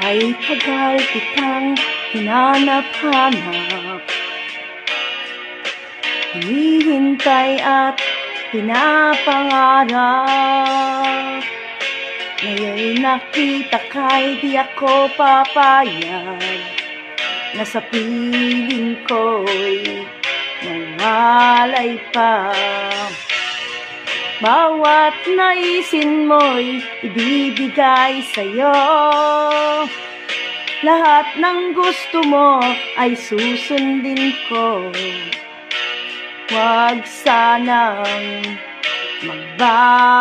Ay tagal kitang hinanap-hanap, hinihintay at pinapangarap. Ngayon'y nakita ka'y di ako papayag na sa piling ko'y nangalay pa. Bawat naisin mo'y ibibigay sa'yo, lahat ng gusto mo ay susundin ko. Huwag sanang magbago.